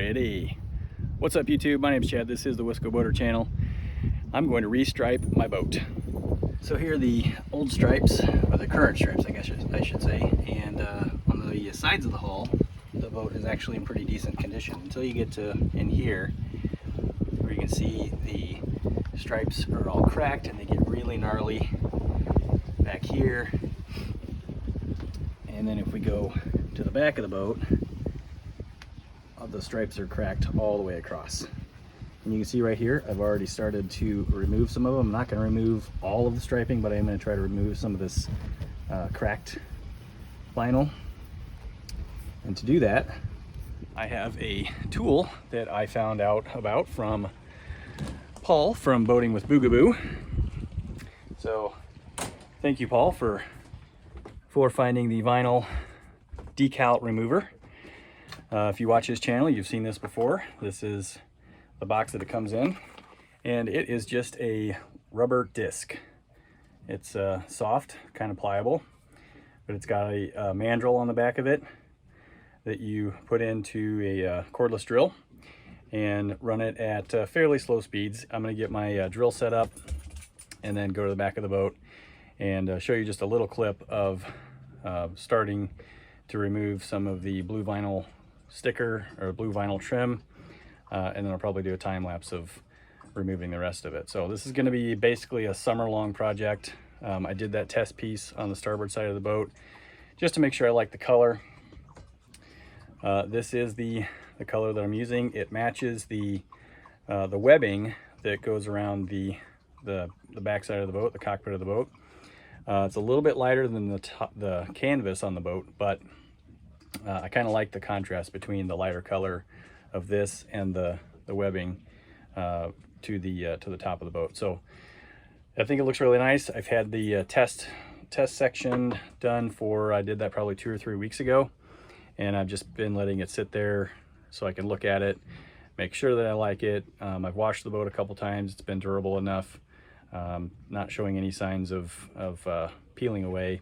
Alrighty, what's up YouTube? My name's Chad. This is the Wisco Boater channel. I'm going to restripe my boat. So here are the old stripes, or the current stripes I guess I should say, and on the sides of the hull the boat is actually in pretty decent condition until you get to in here where you can see the stripes are all cracked and they get really gnarly back here. And then if we go to the back of the boat, the stripes are cracked all the way across. And you can see right here, I've already started to remove some of them. I'm not going to remove all of the striping, but I am going to try to remove some of this cracked vinyl. And to do that, I have a tool that I found out about from Paul from Boating with Boogaboo. So thank you, Paul, for finding the vinyl decal remover. If you watch his channel, you've seen this before. This is the box that it comes in, and it is just a rubber disc. It's soft, kind of pliable, but it's got a mandrel on the back of it that you put into a cordless drill and run it at fairly slow speeds. I'm going to get my drill set up and then go to the back of the boat and show you just a little clip of starting to remove some of the blue vinyl sticker or blue vinyl trim, and then I'll probably do a time lapse of removing the rest of it. So this is going to be basically a summer-long project. I did that test piece on the starboard side of the boat just to make sure I like the color. This is the color that I'm using. It matches the webbing that goes around the back side of the boat, the cockpit of the boat. It's a little bit lighter than the canvas on the boat, but I kind of like the contrast between the lighter color of this and the webbing to the top of the boat. So I think it looks really nice. I've had the test section done I did that probably 2 or 3 weeks ago, and I've just been letting it sit there so I can look at it, make sure that I like it. I've washed the boat a couple times. It's been durable enough, not showing any signs of peeling away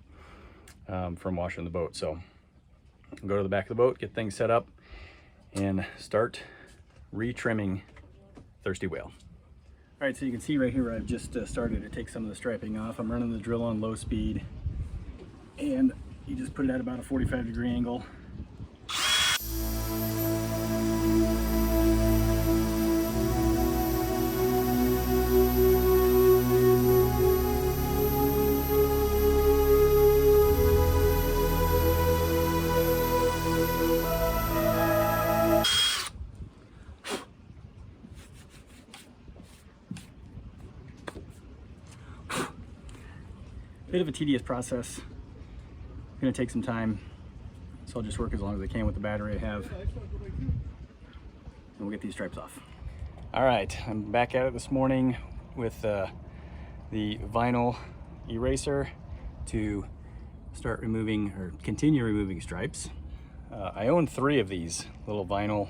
from washing the boat. So I'll go to the back of the boat, get things set up, and start retrimming Thirsty Whale. All right, so you can see right here I've just started to take some of the striping off. I'm running the drill on low speed, and you just put it at about a 45-degree angle. Bit of a tedious process. Gonna take some time, so I'll just work as long as I can with the battery I have, and we'll get these stripes off. All right, I'm back at it this morning with the vinyl eraser to start removing or continue removing stripes. I own 3 of these little vinyl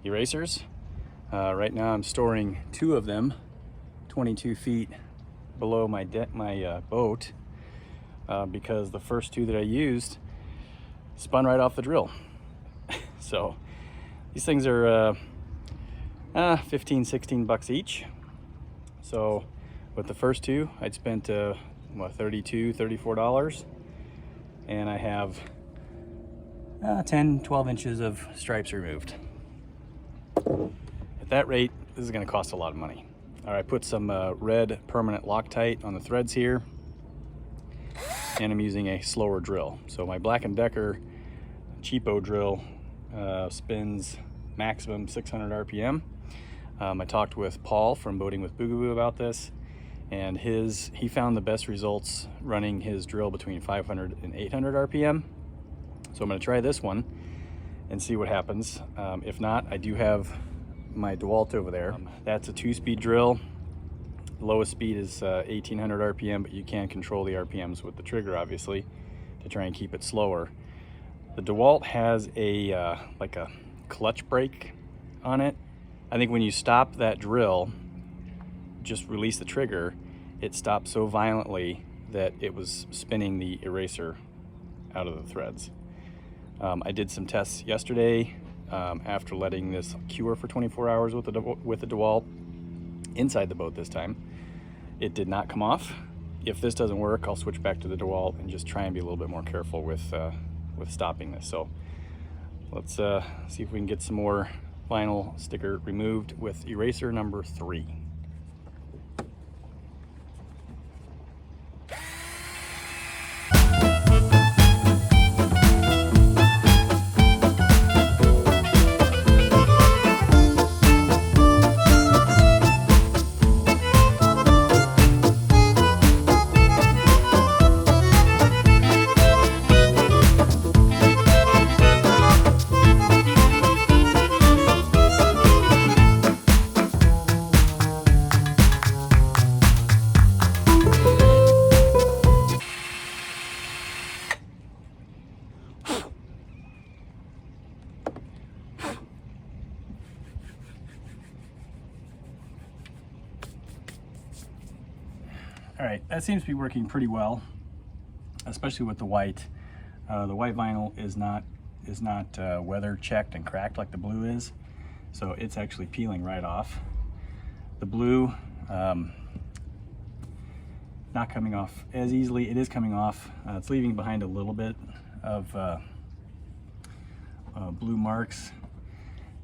erasers. Right now I'm storing 2 of them 22 feet below my boat, because the first 2 that I used spun right off the drill. So these things are 15, 16 bucks each. So with the first 2 I'd spent $32, $34, and I have 10, 12 inches of stripes removed. At that rate, this is going to cost a lot of money. All right, I put some red permanent Loctite on the threads here, and I'm using a slower drill. So my Black & Decker cheapo drill spins maximum 600 RPM. I talked with Paul from Boating with Boogaboo about this, and he found the best results running his drill between 500 and 800 RPM. So I'm going to try this one and see what happens. If not, I do have my DeWalt over there. That's a 2-speed drill. Lowest speed is 1800 RPM, but you can control the RPMs with the trigger, obviously, to try and keep it slower. The DeWalt has a like a clutch brake on it. I think when you stop that drill, just release the trigger, it stopped so violently that it was spinning the eraser out of the threads. I did some tests yesterday after letting this cure for 24 hours with the DeWalt inside the boat this time. It did not come off. If this doesn't work, I'll switch back to the DeWalt and just try and be a little bit more careful with stopping this. So let's see if we can get some more vinyl sticker removed with eraser number 3. All right, that seems to be working pretty well, especially with the white. The white vinyl is not weather checked and cracked like the blue is, so it's actually peeling right off. The blue, not coming off as easily. It is coming off. It's leaving behind a little bit of blue marks,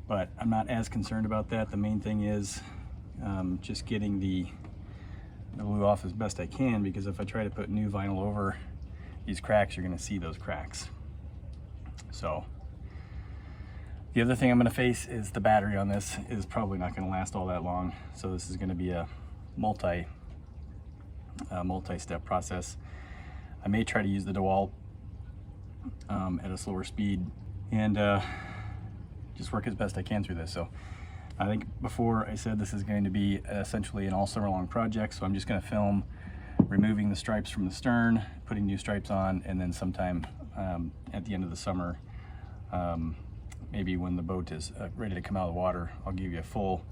but I'm not as concerned about that. The main thing is just getting the glue off as best I can, because if I try to put new vinyl over these cracks, you're going to see those cracks. So the other thing I'm going to face is the battery on this is probably not going to last all that long. So this is going to be a multi-step process. I may try to use the DeWalt at a slower speed and just work as best I can through this. So I think before I said this is going to be essentially an all summer long project, so I'm just going to film removing the stripes from the stern, putting new stripes on, and then sometime at the end of the summer, maybe when the boat is ready to come out of the water, I'll give you a full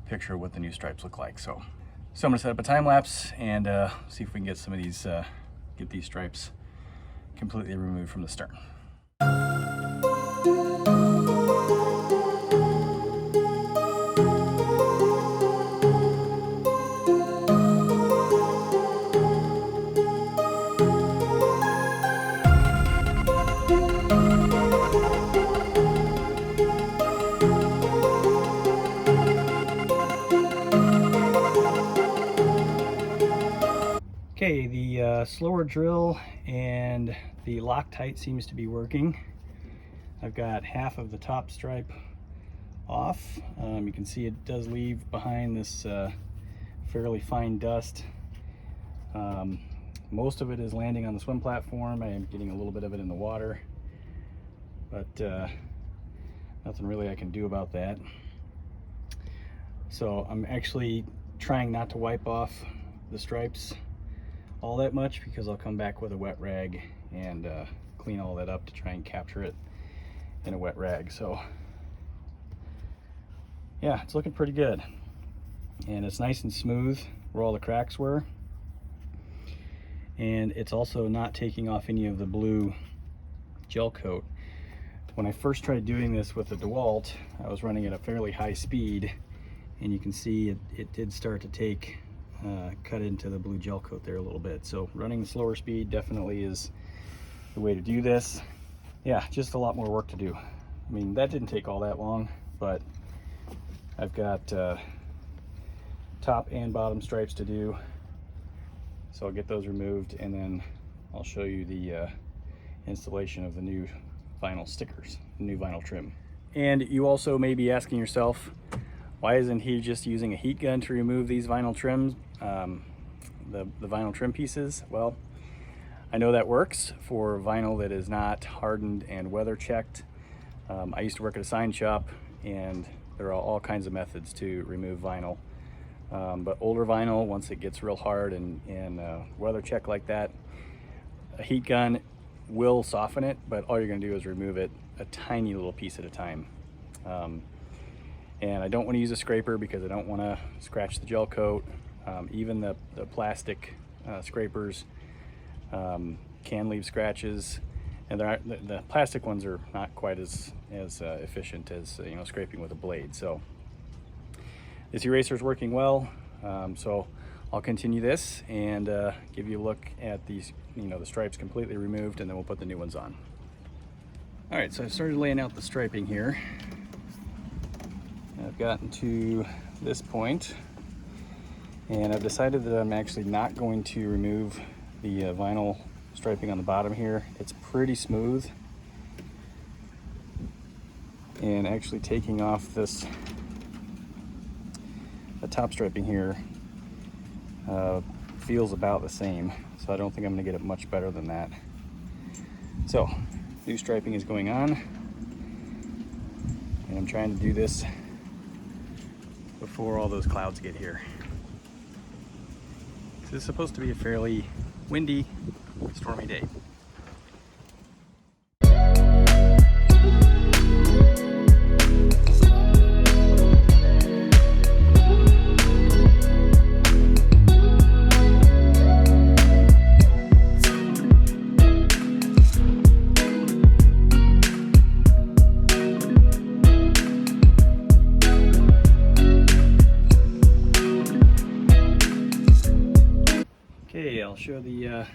picture of what the new stripes look like. So I'm going to set up a time lapse and see if we can get some of these, get these stripes completely removed from the stern. Okay, the slower drill and the Loctite seems to be working. I've got half of the top stripe off. You can see it does leave behind this fairly fine dust. Most of it is landing on the swim platform. I am getting a little bit of it in the water, but nothing really I can do about that. So I'm actually trying not to wipe off the stripes all that much, because I'll come back with a wet rag and clean all that up to try and capture it in a wet rag. So yeah, it's looking pretty good, and it's nice and smooth where all the cracks were, and it's also not taking off any of the blue gel coat. When I first tried doing this with the DeWalt, I was running at a fairly high speed, and you can see it did start to take cut into the blue gel coat there a little bit. So running slower speed definitely is the way to do this. Yeah, just a lot more work to do. I mean, that didn't take all that long, but I've got top and bottom stripes to do. So I'll get those removed, and then I'll show you the installation of the new vinyl stickers, the new vinyl trim. And you also may be asking yourself, why isn't he just using a heat gun to remove these vinyl trims, the vinyl trim pieces? Well, I know that works for vinyl that is not hardened and weather checked. I used to work at a sign shop, and there are all kinds of methods to remove vinyl. But older vinyl, once it gets real hard and weather checked like that, a heat gun will soften it, but all you're gonna do is remove it a tiny little piece at a time. And I don't want to use a scraper because I don't want to scratch the gel coat. Even the plastic scrapers can leave scratches, And the plastic ones are not quite as efficient as scraping with a blade. So this eraser is working well. So I'll continue this and give you a look at these, the stripes completely removed, and then we'll put the new ones on. All right, so I've started laying out the striping here. I've gotten to this point, and I've decided that I'm actually not going to remove the vinyl striping on the bottom here. It's pretty smooth, and actually taking off the top striping here feels about the same, so I don't think I'm going to get it much better than that. So new striping is going on, and I'm trying to do this before all those clouds get here. This is supposed to be a fairly windy, stormy day. Okay, I'll show the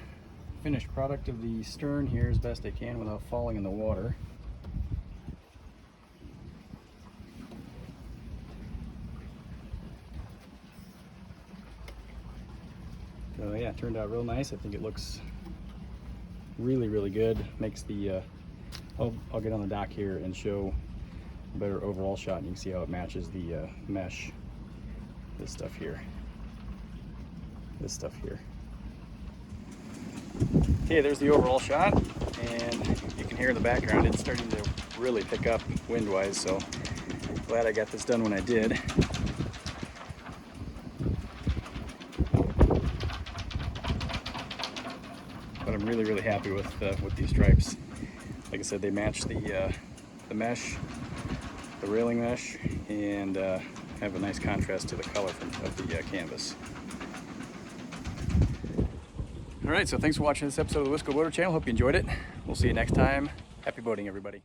finished product of the stern here as best I can without falling in the water. So yeah, it turned out real nice. I think it looks really, really good. Makes the, I'll get on the dock here and show a better overall shot, and you can see how it matches the mesh. This stuff here. Okay, there's the overall shot, and you can hear in the background it's starting to really pick up wind-wise, so glad I got this done when I did. But I'm really, really happy with these stripes. Like I said, they match the mesh, the railing mesh, and have a nice contrast to the color of the canvas. All right, so thanks for watching this episode of the Wisco Boater Channel. Hope you enjoyed it. We'll see you next time. Happy boating, everybody.